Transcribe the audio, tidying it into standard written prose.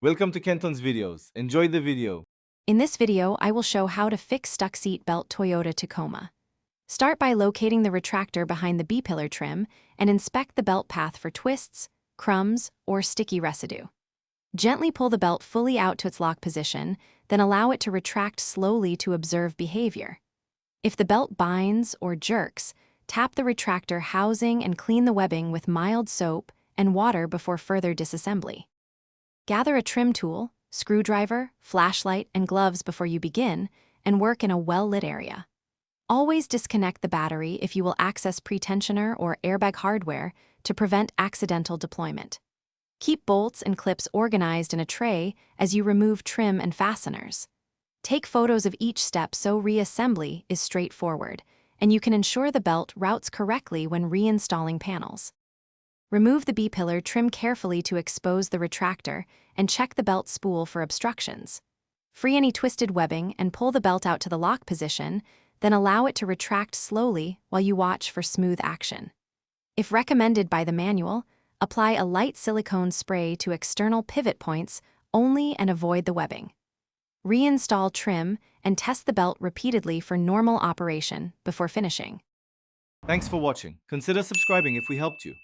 Welcome to Kenton's videos. Enjoy the video. In this video, I will show how to fix stuck seat belt Toyota Tacoma. Start by locating the retractor behind the B-pillar trim and inspect the belt path for twists, crumbs, or sticky residue. Gently pull the belt fully out to its lock position, then allow it to retract slowly to observe behavior. If the belt binds or jerks, tap the retractor housing and clean the webbing with mild soap and water before further disassembly. Gather a trim tool, screwdriver, flashlight, and gloves before you begin, and work in a well-lit area. Always disconnect the battery if you will access pretensioner or airbag hardware to prevent accidental deployment. Keep bolts and clips organized in a tray as you remove trim and fasteners. Take photos of each step so reassembly is straightforward, and you can ensure the belt routes correctly when reinstalling panels. Remove the B-pillar trim carefully to expose the retractor and check the belt spool for obstructions. Free any twisted webbing and pull the belt out to the lock position, then allow it to retract slowly while you watch for smooth action. If recommended by the manual, apply a light silicone spray to external pivot points only and avoid the webbing. Reinstall trim and test the belt repeatedly for normal operation before finishing. Thanks for watching. Consider subscribing if we helped you.